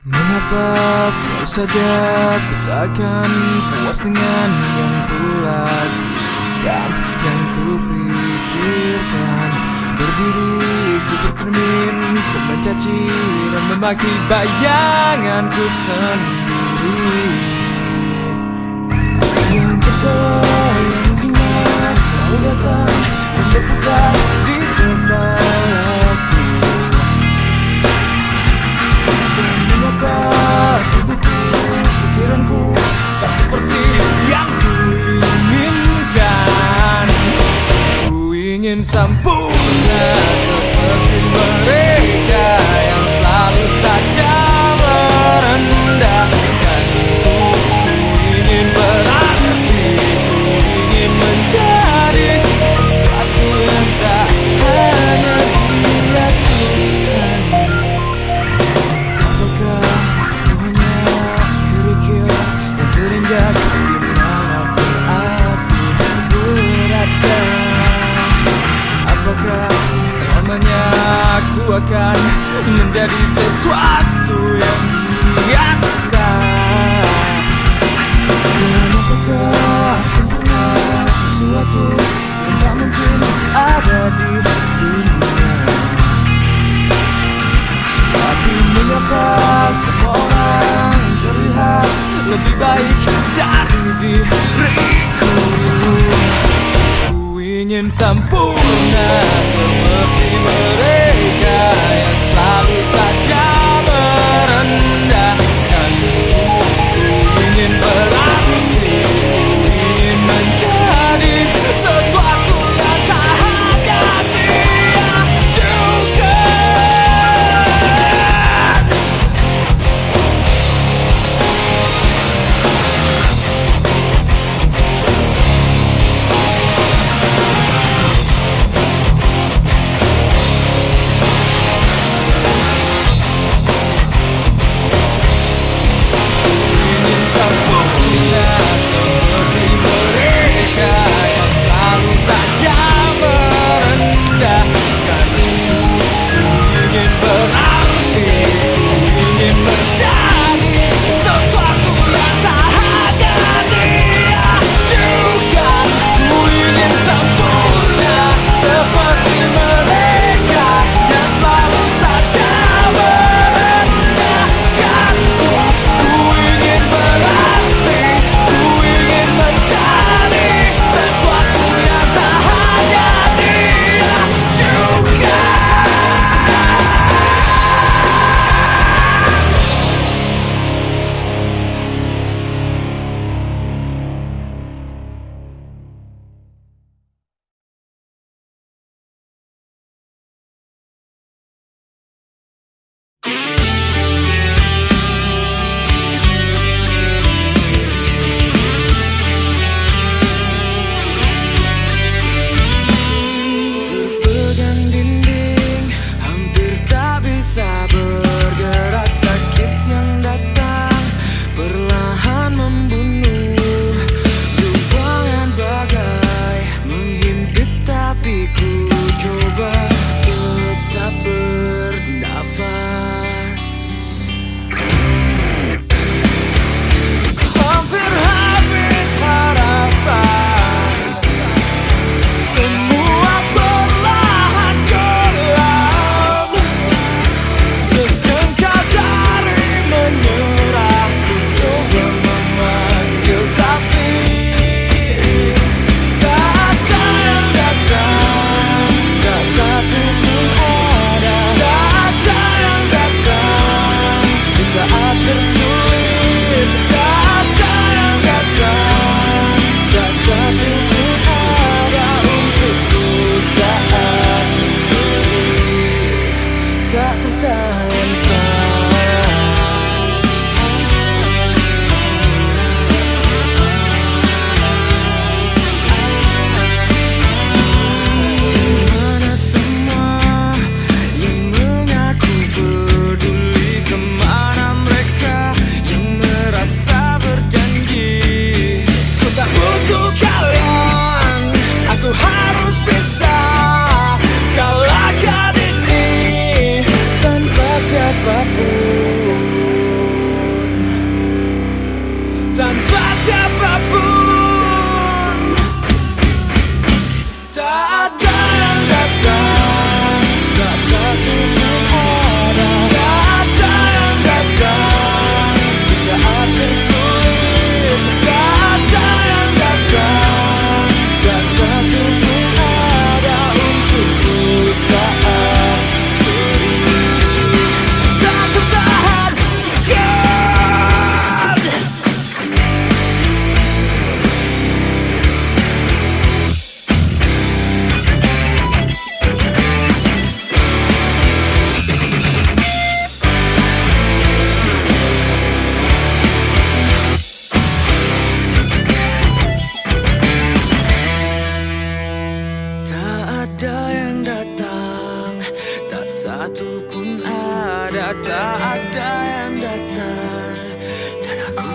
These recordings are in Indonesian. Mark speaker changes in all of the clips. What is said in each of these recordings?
Speaker 1: Mengapa selalu saja ku takkan puas dengan yang ku lakukan, yang ku pikirkan? Berdiri ku bercermin, ku mencaci dan memaki bayanganku sendiri. Yang terbayang ingat selalu datang dan berputar di kepalaku. Tubuhku, pikiranku tak seperti yang ku inginkan. Ku ingin sempurna seperti mereka yang selalu saja merendahkanku. Ku ingin berarti, ku ingin menjadi sesuatu yang tak hanya dilakukan. Dimanapun aku berada, apakah selamanya aku akan menjadi sesuatu yang biasa? Dan apakah sempurna sesuatu yang tak mungkin ada di dunia? Tapi mengapa semua orang terlihat lebih baik dari diriku? Ku ingin sempurna seperti mereka yang selalu saja merendahkanku. Ku ingin berarti, ku ingin menjadi sesuatu yang tak hanya dia juga.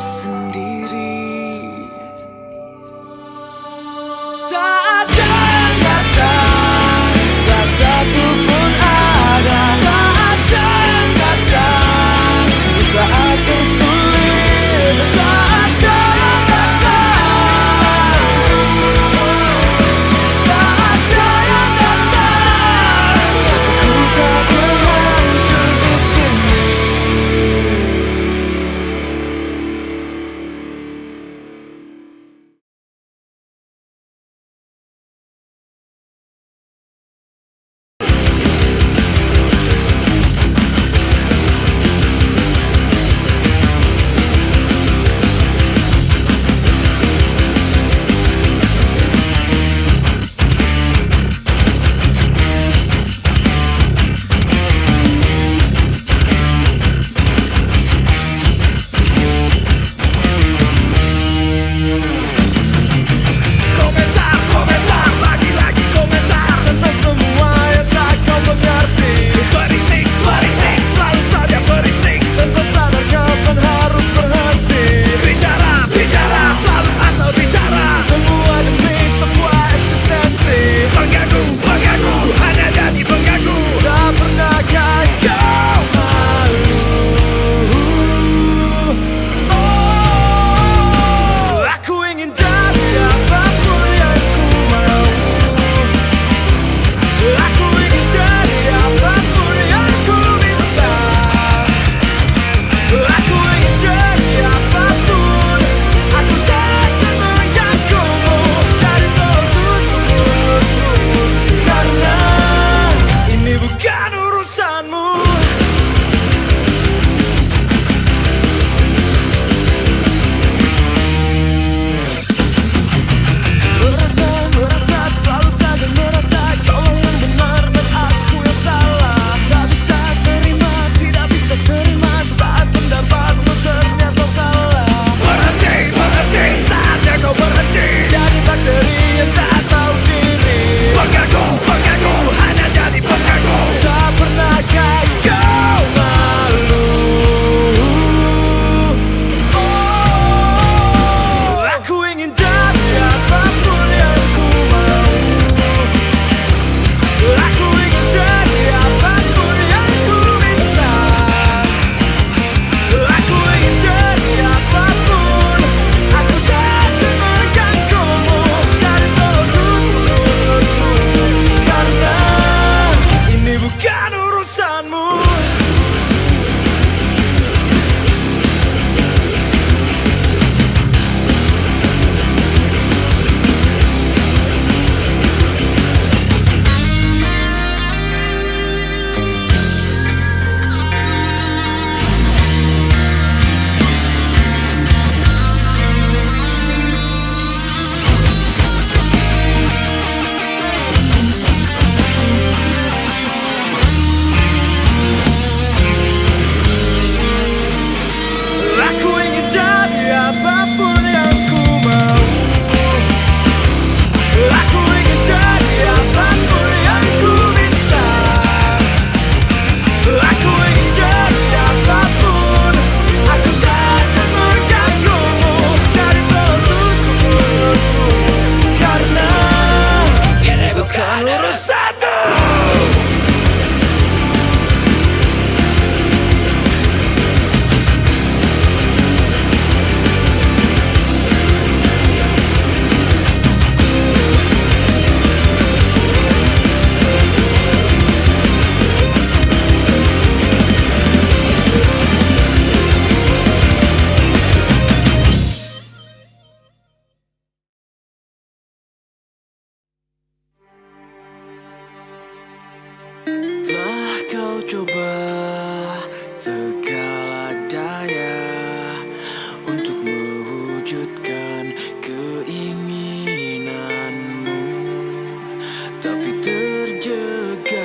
Speaker 1: sendiri. Tak ada yang datang, tak satu pun ada. Tak ada yang datang di saat tersulit. Tak ada yang datang, tak ada yang datang. Aku tak berhancur di sini. Kau coba segala daya untuk mewujudkan keinginanmu, tapi terjegal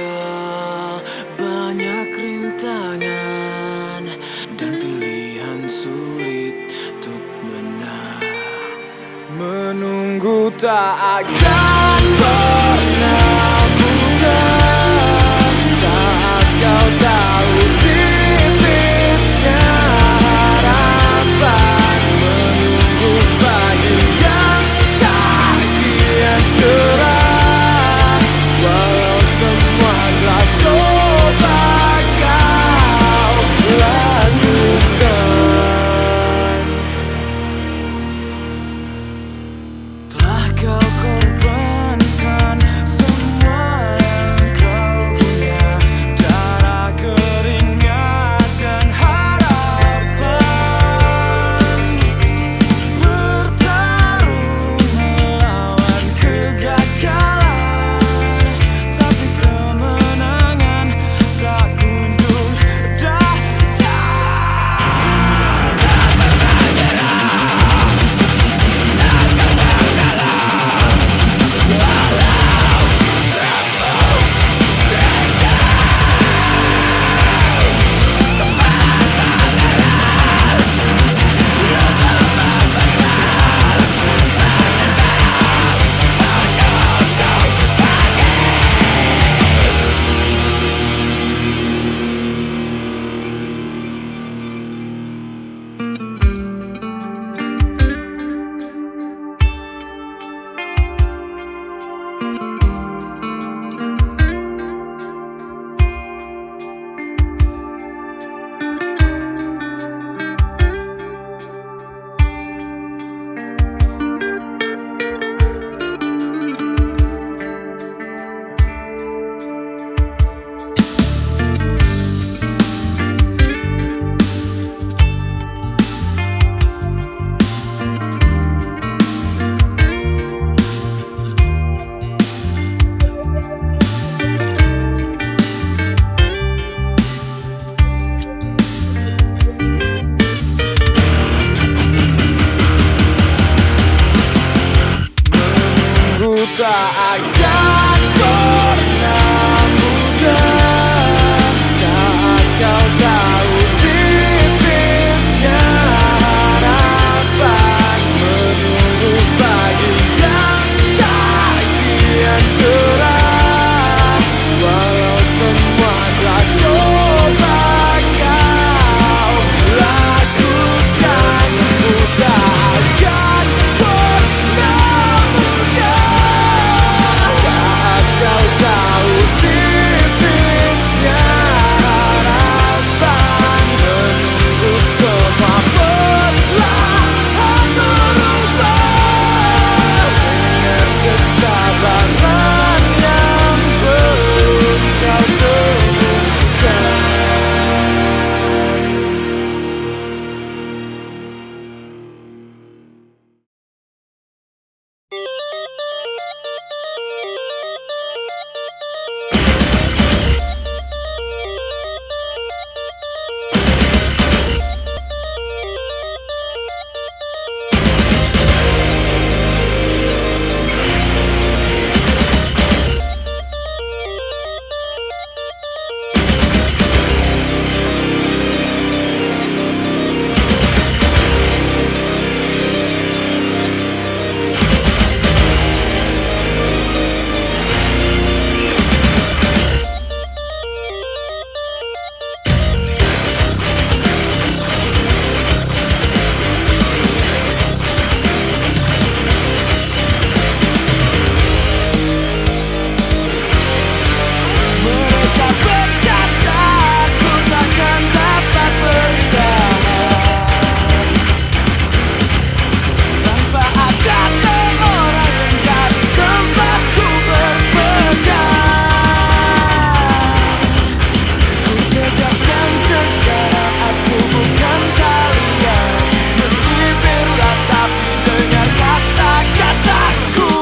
Speaker 1: banyak rintangan dan pilihan sulit untuk menang. Menunggu tak akan pernah mudah saat kau tahu tipisnya harapan. tak akan pernah mudah saat kau tahu tipisnya harapan menunggu pagi yang tak kian cerah. Walau semua telah coba kau lakukan, ku tak akan pernah mudah saat kau tahu tipisnya harapan menunggu semua perlahan berubah dengan kesabaran yang belum kau temukan. Mereka berkata ku takkan dapat bertahan tanpa ada seorang yang dari tempatku berpegang. Ku tegaskan sekarang aku bukan kalian. Mencibirlah tapi dengar kata-kataku.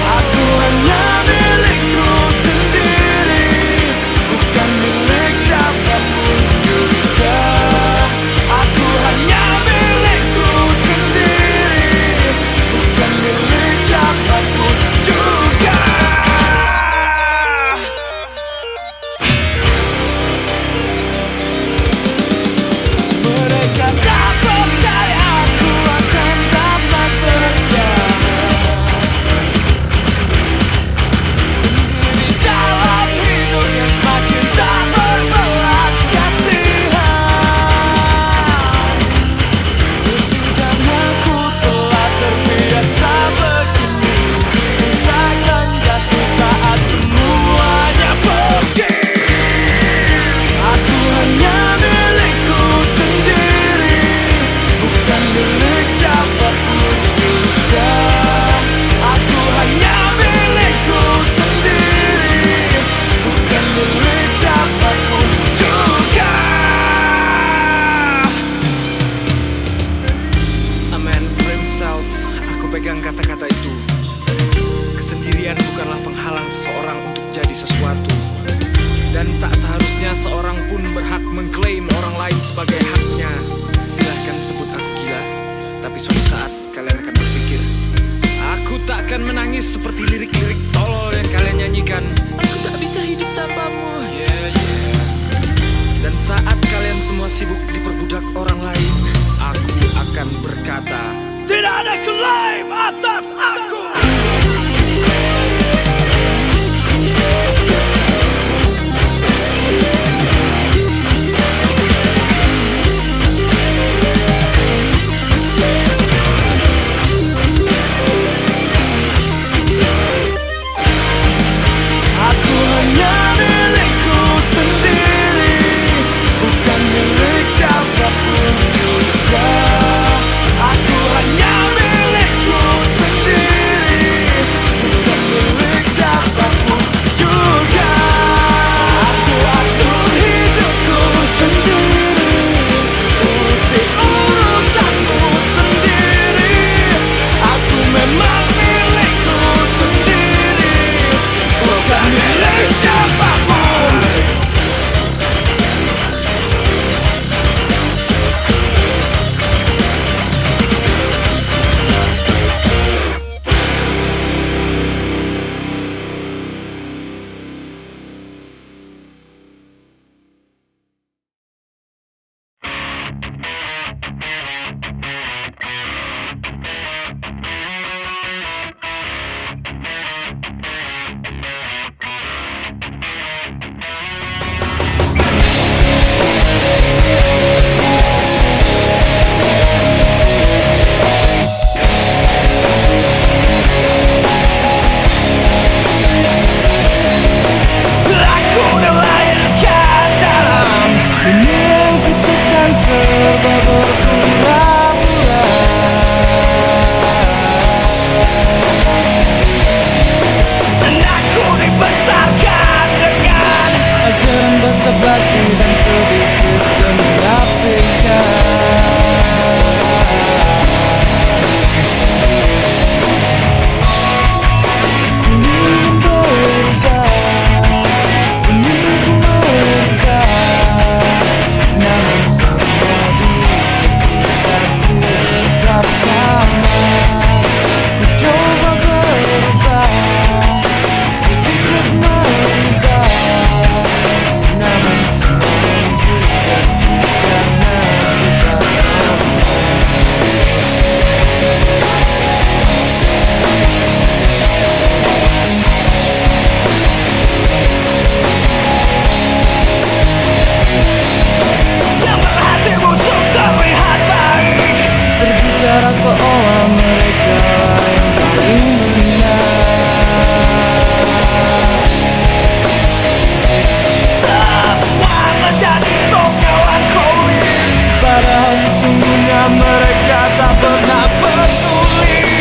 Speaker 1: Aku hanya milikku sendiri, bukan milik siapapun juga. Aku hanya milikku sendiri, bukan milik siapapun juga. Mereka tak percaya aku akan dapat bertahan sendiri dalam hidup yang semakin tak berbelas kasihan. Setidaknya ku telah terbiasa begini, ku takkan jatuh saat semuanya pergi. Aku hanya milikku sendiri, bukan milik siapapun juga. Aku hanya milikku sendiri, bukan milik siapapun juga. A man for himself, aku pegang kata-kata itu. Kesendirian bukanlah penghalang seseorang untuk jadi sesuatu. Dan tak seharusnya seorang pun berhak mengklaim orang lain sebagai haknya. Silahkan sebut aku gila, tapi suatu saat kalian akan berpikir aku tak akan menangis seperti lirik-lirik tolol yang kalian nyanyikan. Aku tak bisa hidup tanpamu. Dan saat kalian semua sibuk diperbudak orang lain, aku akan berkata, tidak ada klaim atas aku. Aku hanya milikku sendiri, bukan milik siapapun juga. Aku hanya milikku sendiri,
Speaker 2: Sesungguhnya mereka tak pernah peduli.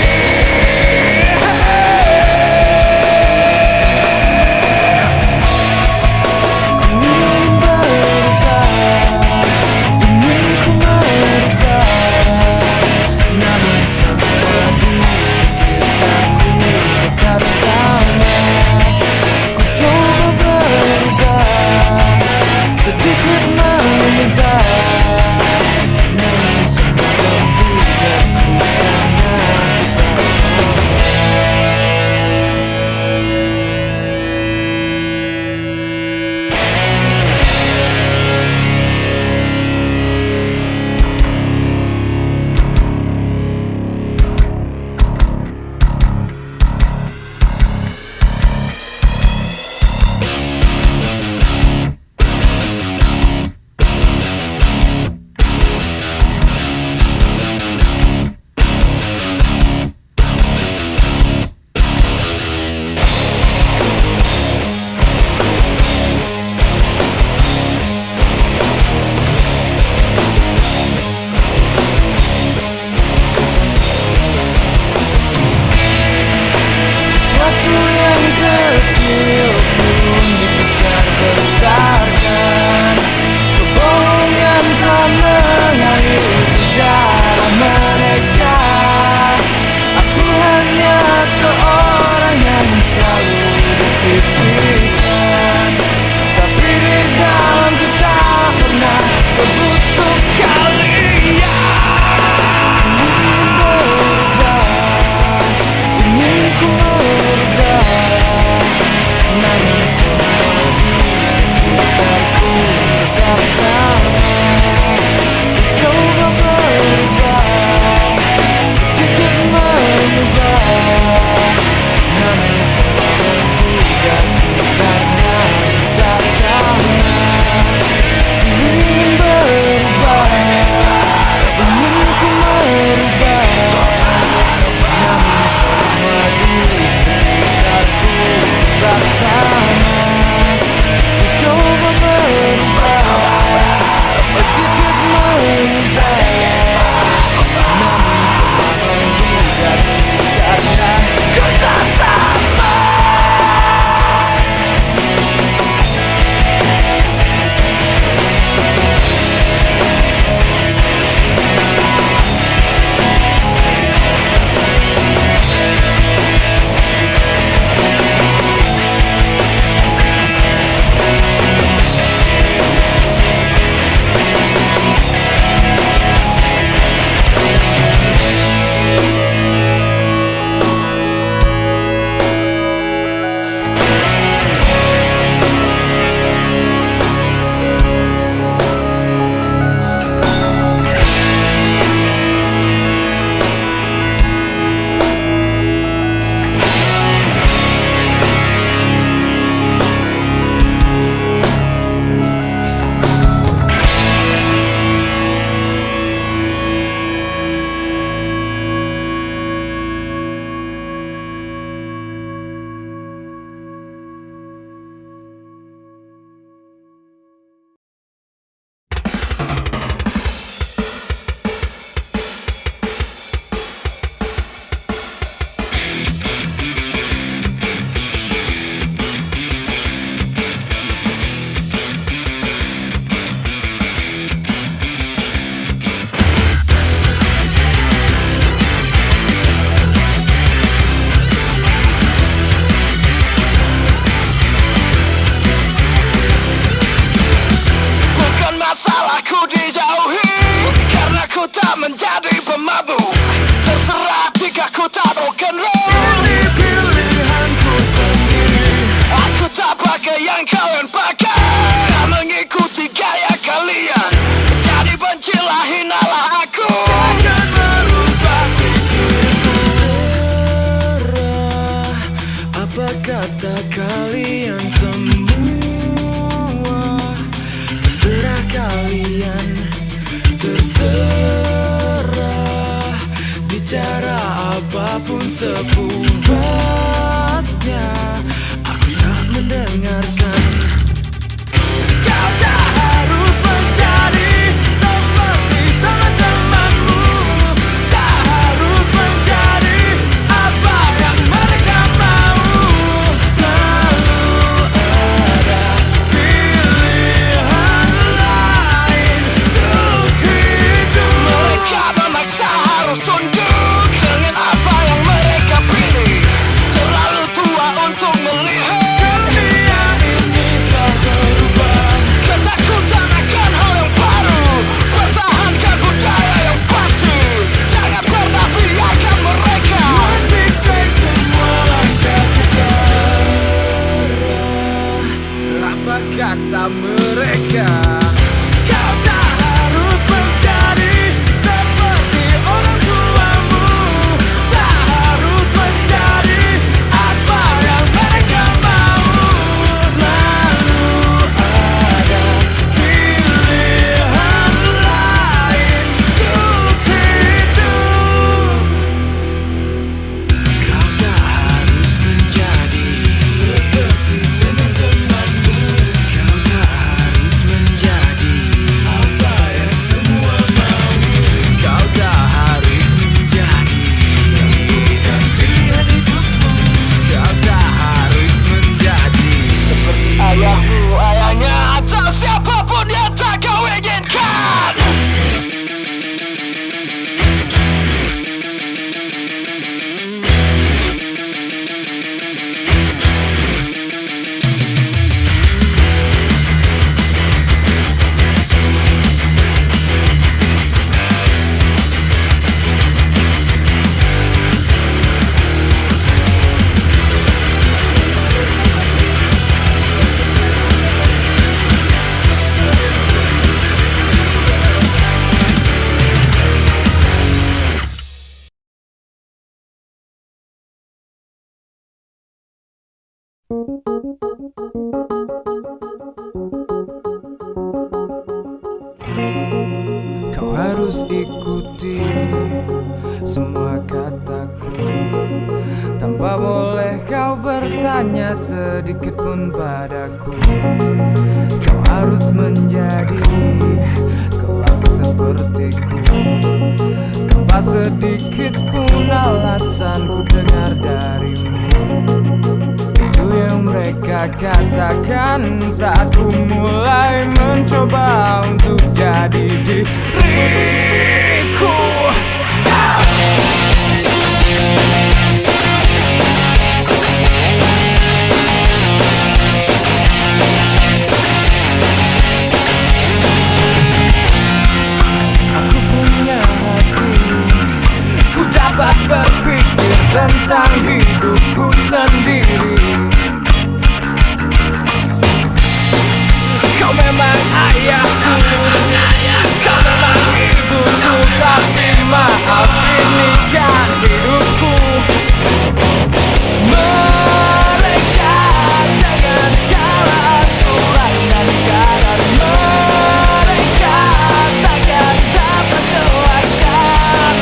Speaker 1: kata kalian semua, terserah kalian, terserah bicara apapun sepuasnya, aku tak mendengarkan. Kau tak harus menjadi seperti teman-teman.
Speaker 2: Kau harus ikuti semua kataku, tanpa boleh kau bertanya sedikit pun padaku. Kau harus menjadi kelak sepertiku, tanpa sedikit pun alasan ku dengar darimu. Itu yang mereka katakan saat ku mulai mencoba untuk jadi diriku. Aku punya hati, ku dapat berpikir tentang hidupku sendiri. Kau memang ayahku, kau memang ibuku, tapi maaf ini kan hidupku. Mereka dengan segala aturan dan kadar, mereka takkan dapat jelaskan.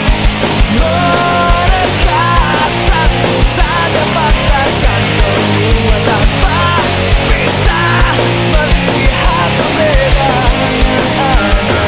Speaker 2: Mereka selalu saja paksakan semua tanpa bisa melihat perbedaan yang ada.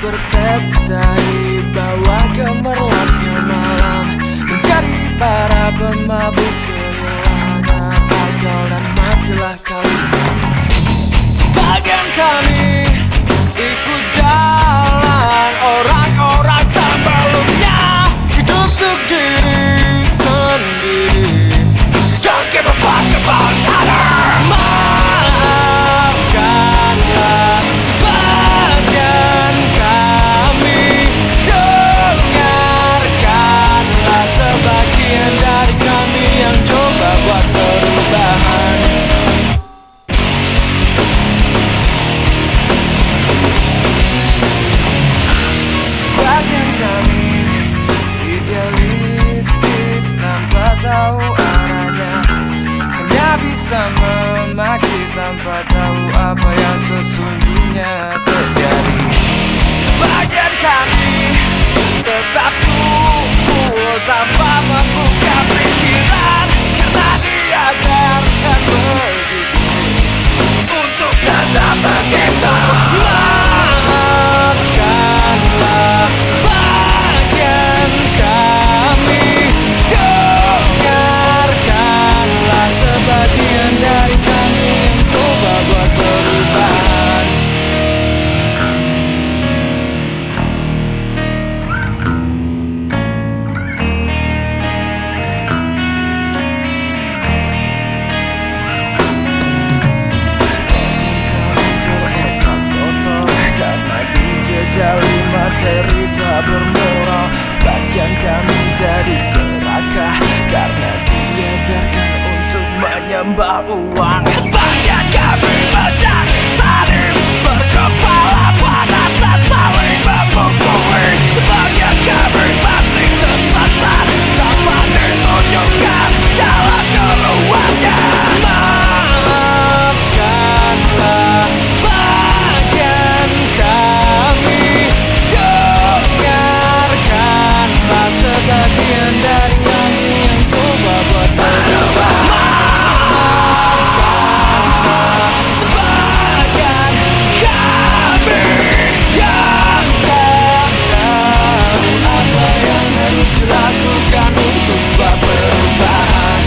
Speaker 2: Berpesta di bawah gemerlapnya malam, menjadi para pemabuk kehilangan akal dan matilah kalian. Sebagian kami ikut jalan orang-orang sebelumnya, hidup untuk diri sendiri. Don't give a fuck about others. Maafkanlah sebagian kami, dengarkanlah sebagian dari kami yang coba buat perubahan. Sebagian kami idealistis tanpa tahu arahnya, hanya bisa memaki tanpa tahu apa yang sesungguhnya terjadi. Sebagian kami tetap tumpul tanpa membuka pikiran, karena diajarkan begitu untuk tetap begitu. Maafkanlah sebagian kami, menyembah uang. Sebagian kami menjadi sadis, berkepala panas dan saling memukuli. Sebagian kami masih tersesat tanpa ditunjukkan jalan keluarnya. Maafkanlah sebagian kami, dengarkanlah sebagian dari kami yang coba buat berubah. Maafkanlah sebagian kami yang tak tahu apa yang harus dilakukan untuk sebuah perubahan.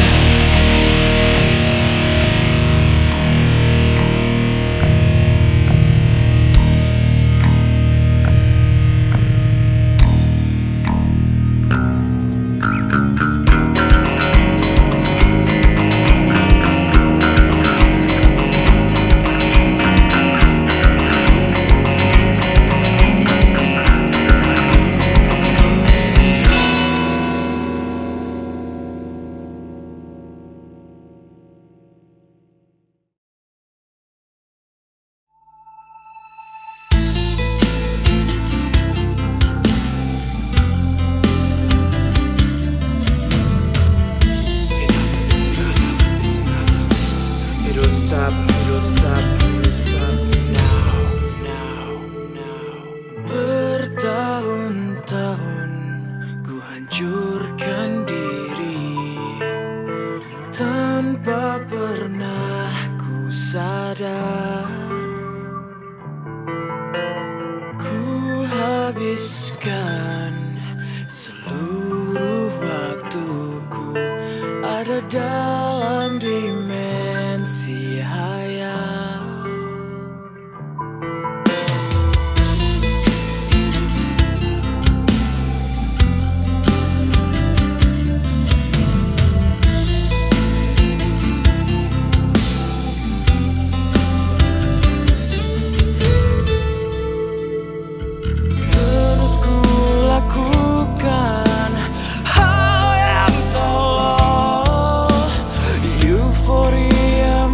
Speaker 2: It'll stop now. Bertahun-tahun ku hancurkan diri tanpa pernah ku sadar. Ku habiskan seluruh waktuku ada dalam dimensi hayal. Terus ku lakukan hal yang tolol. Euforia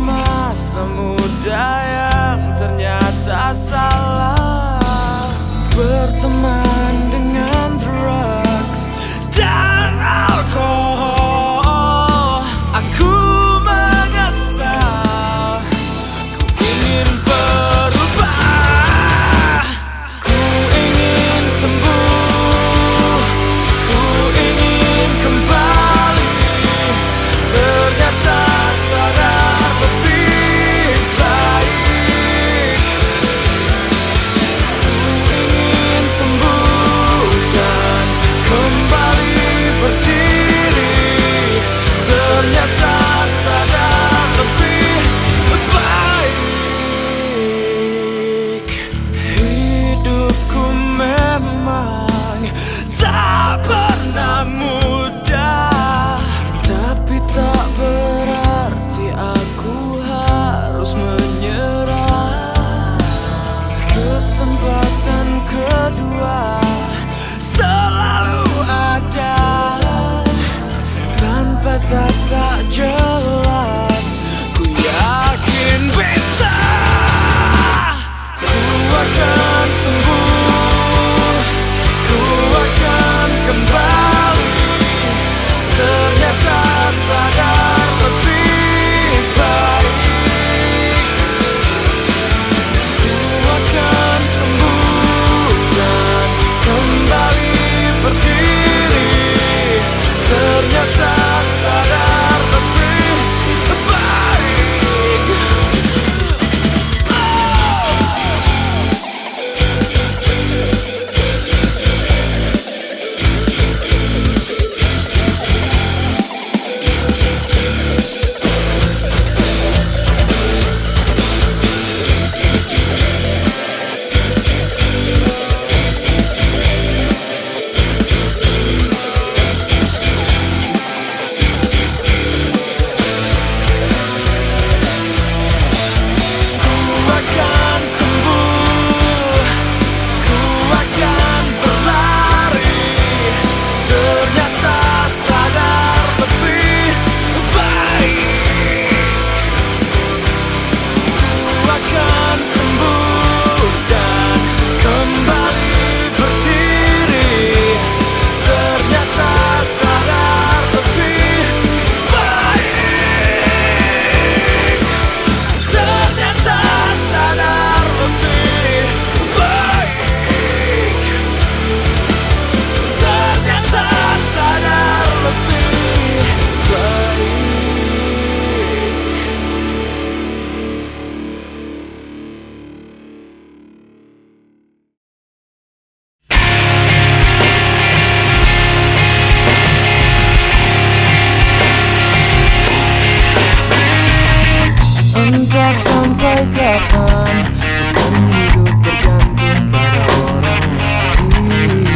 Speaker 2: Entah sampai kapan bukan hidup bergantung pada orang lain.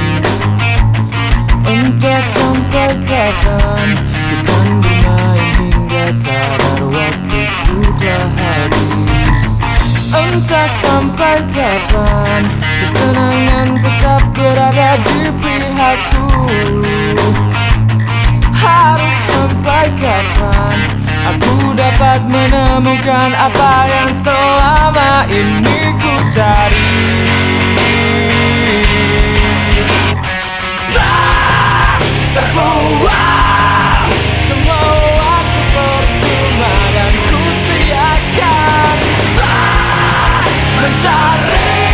Speaker 2: Entah sampai kapan bukan bermain hingga sadar waktuku telah habis. Entah sampai kapan kesenangan tetap berada di pihakku. Harus sampai kapan aku dapat menemukan apa yang selama ini ku cari. Tak terbuang semua waktu percuma dan ku sia-siakan. Tak mencari,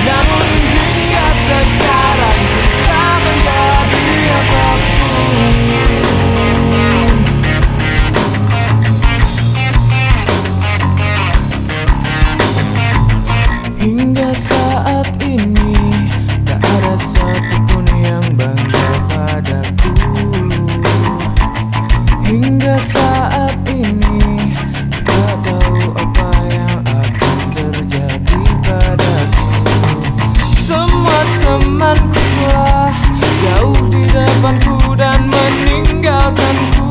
Speaker 2: namun hingga sekarang ku tak menjadi apapun. Hingga saat ini tak ada satupun yang bangga padaku. Hingga saat ini tak tahu apa yang akan terjadi padaku. Semua temanku telah jauh di depanku dan meninggalkanku.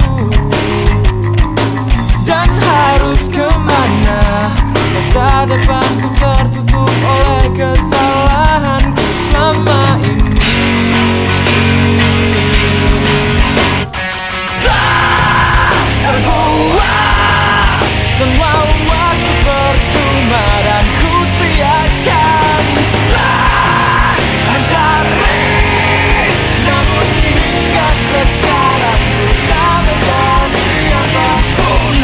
Speaker 2: Dan harus kemana? Masa depanku tertutup oleh kesalahanku selama ini. Tak terbuang semua waktu percuma dan ku sia-siakan. Tak mencari, namun hingga sekarang ku tak menjadi apapun.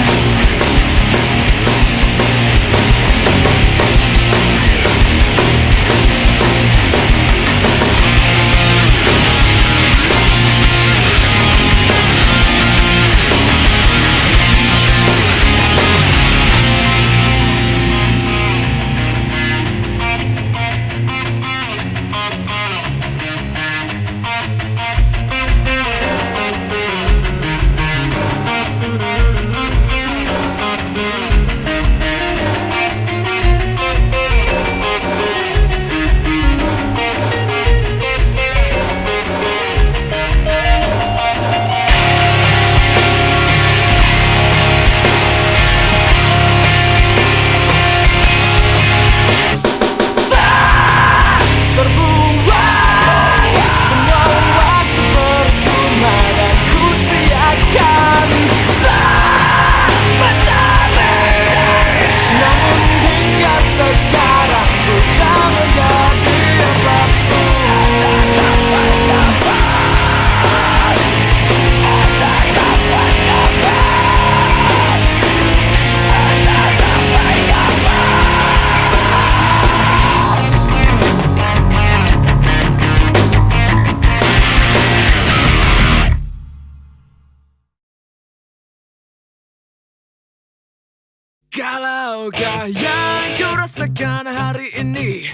Speaker 2: Kalaukah yang kau rasakan hari ini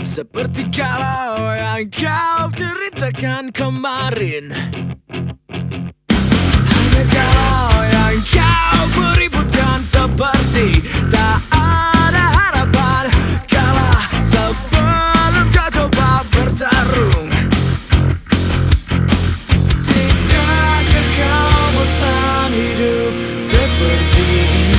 Speaker 2: seperti kalau yang kau ceritakan kemarin. Hanya kalau yang kau beributkan seperti tak ada harapan. Kalah sebelum kau coba bertarung. Tidakkah kau bosan hidup seperti ini?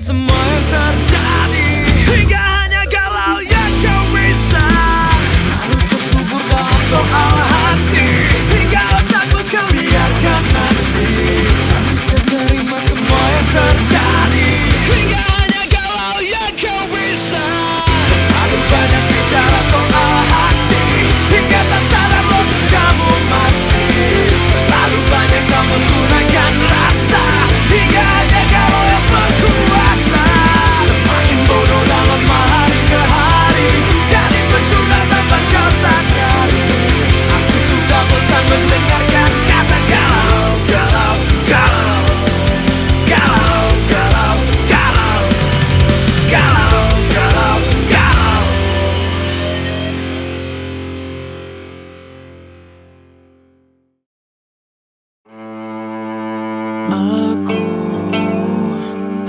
Speaker 2: semua yang terjadi, hingga hanya kalau yang kau bisa. Lalu terkubur dalam soal hati, hingga otakmu kau biarkan nanti. Tak bisa terima semua yang terjadi, hingga hanya kalau yang kau bisa. Terlalu banyak bicara soal hati, hingga tak sadar waktu kamu mati. Terlalu banyak kau menggunakan rasa, hingga hanya kau yang berkuasa. Semakin bodoh dalam hari ke hari, jadi pecundang tanpa kau sadari. Aku sudah bosan mendengarkan kata galau, galau, galau, galau, galau, galau, galau, galau, galau. Aku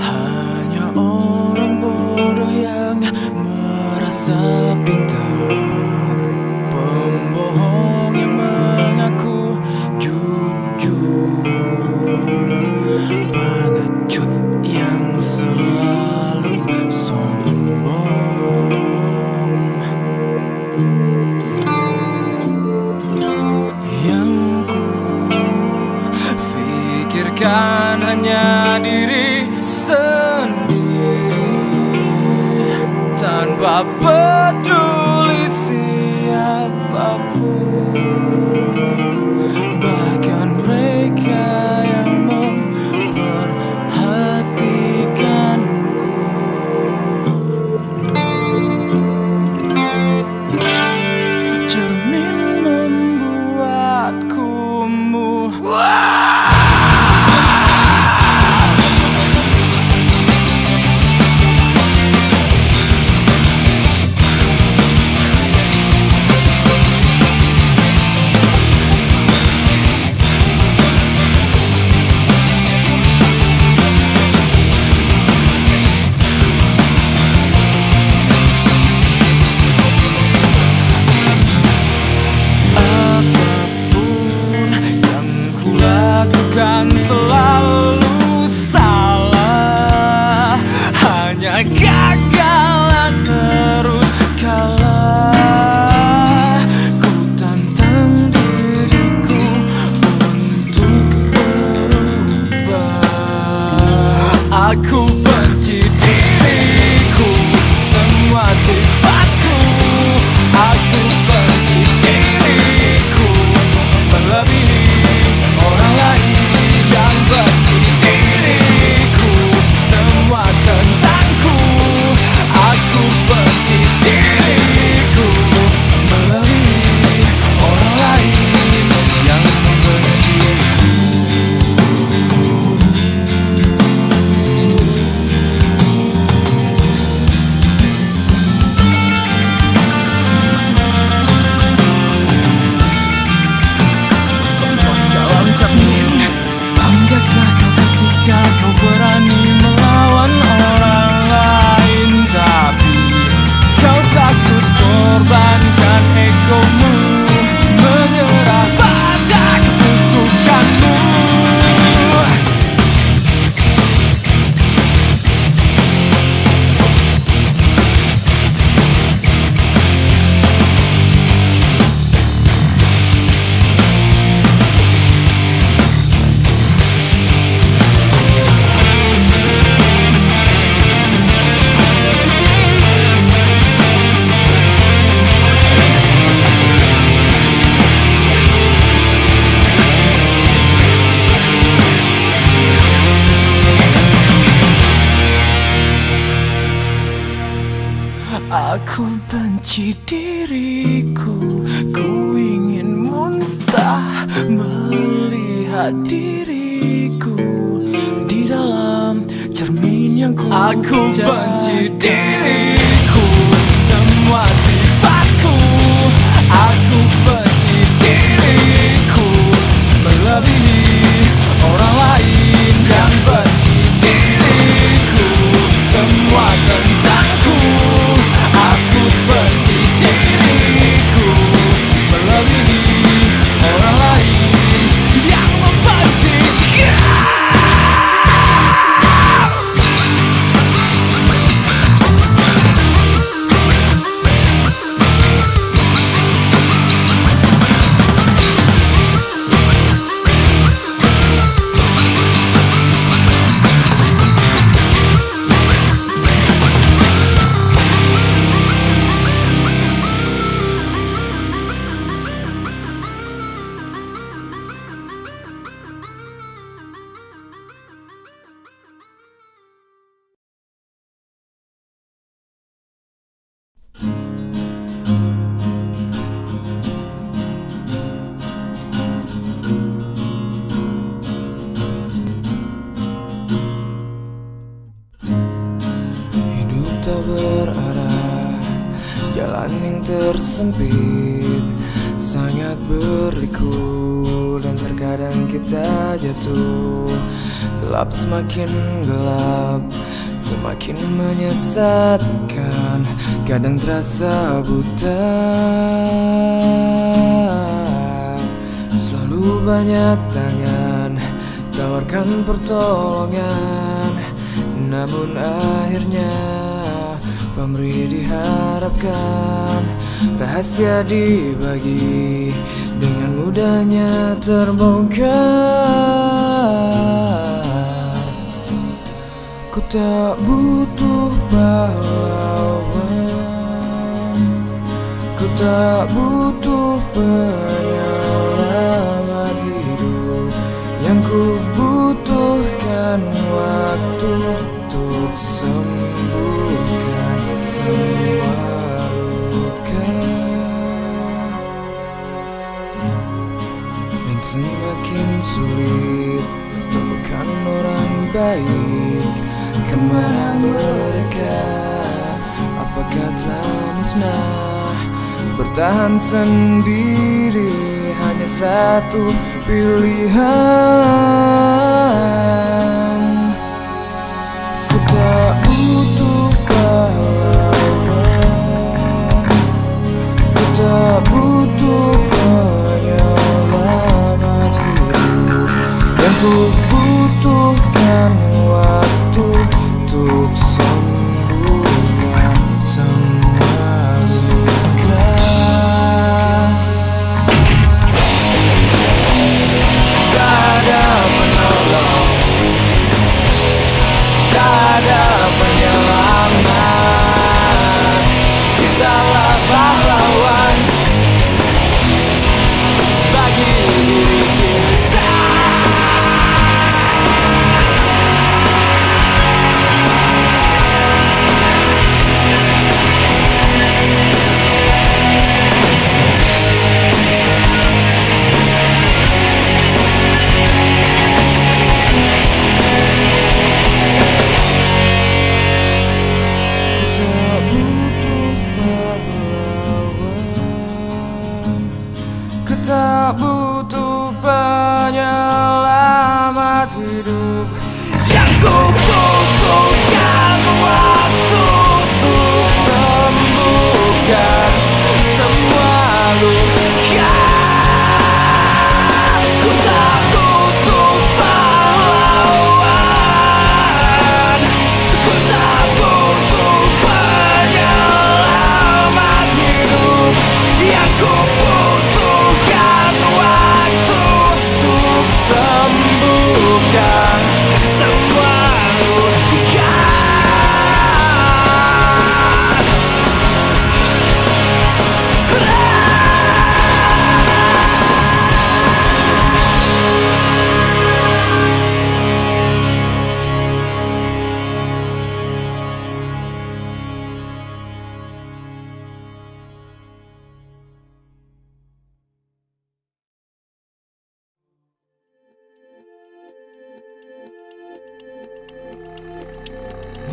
Speaker 2: hanya orang bodoh yang merasa pintar, pembohong yang mengaku jujur, pengecut yang selalu sombong, yang ku pikirkan hanya diri sendiri, tanpa peduli siapapun, bahkan mereka yang memperhatikanku. Cermin membuatku selalu salah, hanya gagalan terus kalah. Ku tantang diriku untuk berubah. Aku benci diriku, semua sifatku. Aku benci diriku, melebihi orang lain. Yang benci diriku, semua tentangku. Aku benci diriku, melebihi orang lain yang membenciku. Sosok dalam cermin, banggakah kau ketika kau berani melawan orang lain? Tapi kau takut korbankan egomu, menyerah pada kebusukanmu. Aku benci diriku, ku ingin muntah melihat diriku di dalam cermin yang ku Aku benci diriku, semua sifatku. Aku benci diriku, melebihi orang lain. Yang benci diriku, semua tentangku. Aku benci diriku, melebihi orang lain yang membenci kau. jalan yang tersempit sangat berliku, dan terkadang kita jatuh. Gelap semakin gelap, semakin menyesatkan, kadang terasa buta. Selalu banyak tangan tawarkan pertolongan, namun akhirnya pemberi diharapkan. Rahasia dibagi dengan mudahnya terbongkar. Ku tak butuh pahlawan, ku tak butuh penyelamat hidup. Yang ku butuhkan waktu untuk sembuhkan semua luka. Dan semakin sulit temukan orang baik. Kemana mereka? Apakah telah musnah? Bertahan sendiri hanya satu pilihan. Ku tak butuh pahlawan, ku tak butuh penyelamat hidup. Yang ku butuhkan waktu untuk sembuhkan semua luka. Tak ada penolong, tak ada penyelamat. Kitalah pahlawan bagi diri kita. Tak butuh penyelamat hidup. Yang ku butuhkan waktu untuk sembuhkan semua luka. Ku tak butuh pahlawan, ku tak butuh penyelamat hidup. Yang ku butuhkan waktu untuk sembuhkan semua luka.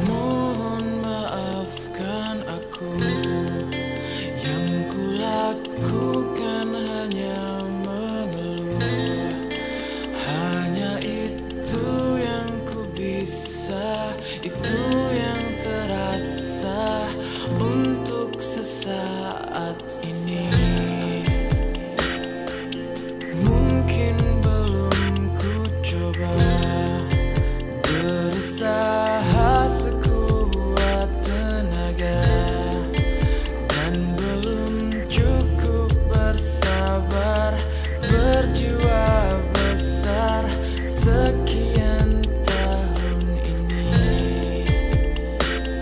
Speaker 2: Mohon maafkan aku, yang kulakukan hanya mengeluh. Hanya itu yang ku bisa, itu yang terasa untuk sesaat ini. Mungkin belum ku coba berusaha sekuat tenaga, dan belum cukup bersabar, berjiwa besar sekian tahun ini.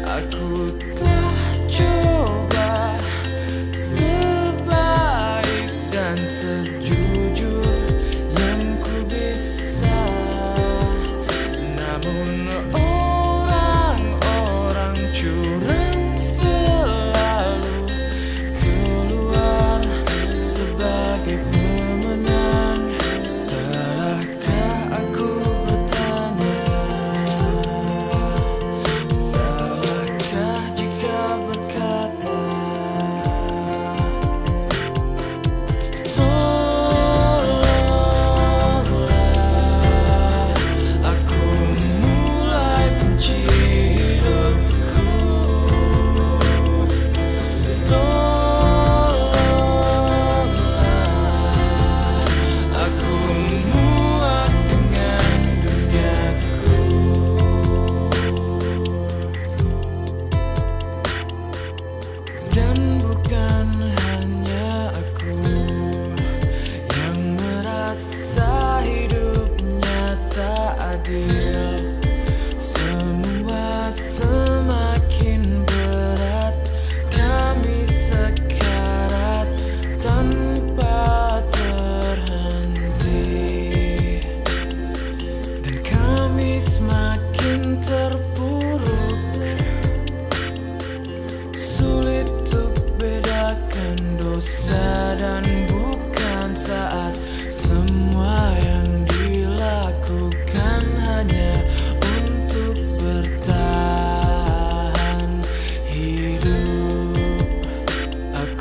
Speaker 2: Aku telah coba sebaik dan sejujur yang ku bisa, namun orang-orang curang selalu keluar sebagai pemenang. Salahkah aku bertanya? Salahkah jika berkata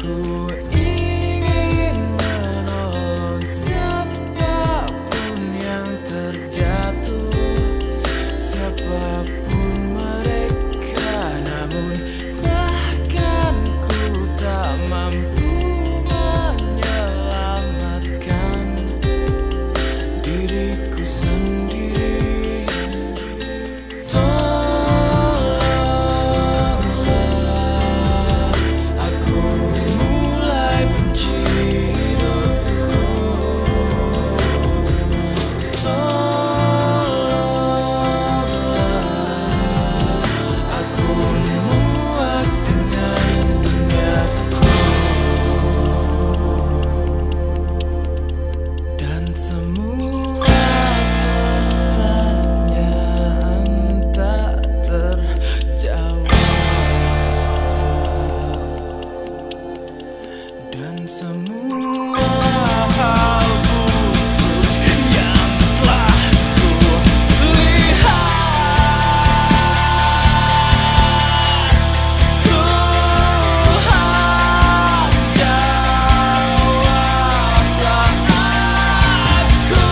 Speaker 2: Ku ingin menolong siapapun yang terjatuh, siapapun mereka, namun bahkan ku tak mampu menyelamatkan diriku sendiri. Tolonglah, aku mulai benci hidupku. Tolonglah, aku muak dengan duniaku dan semua pertanyaan tak terjawab, dan semua hal busuk yang telah ku lihat. Tuhan, jawablah aku.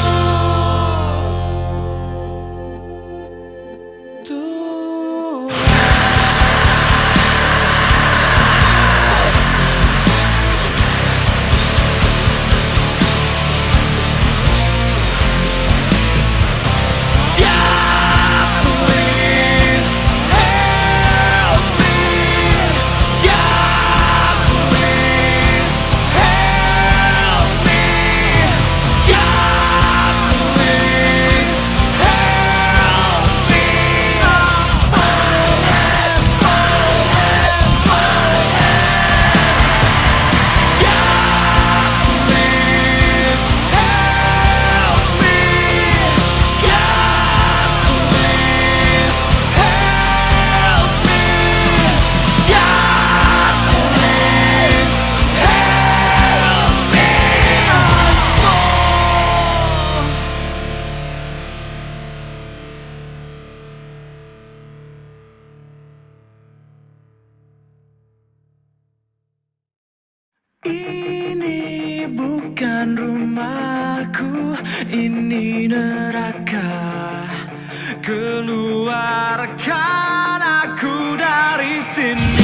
Speaker 2: Tuhan, God, please help me. God, please help me. God, please help me. I'm falling, falling, falling. God, please help me. God, please help me. God, please help me. I'm falling. Ini bukan rumahku, ini neraka. Keluarkan aku dari sini.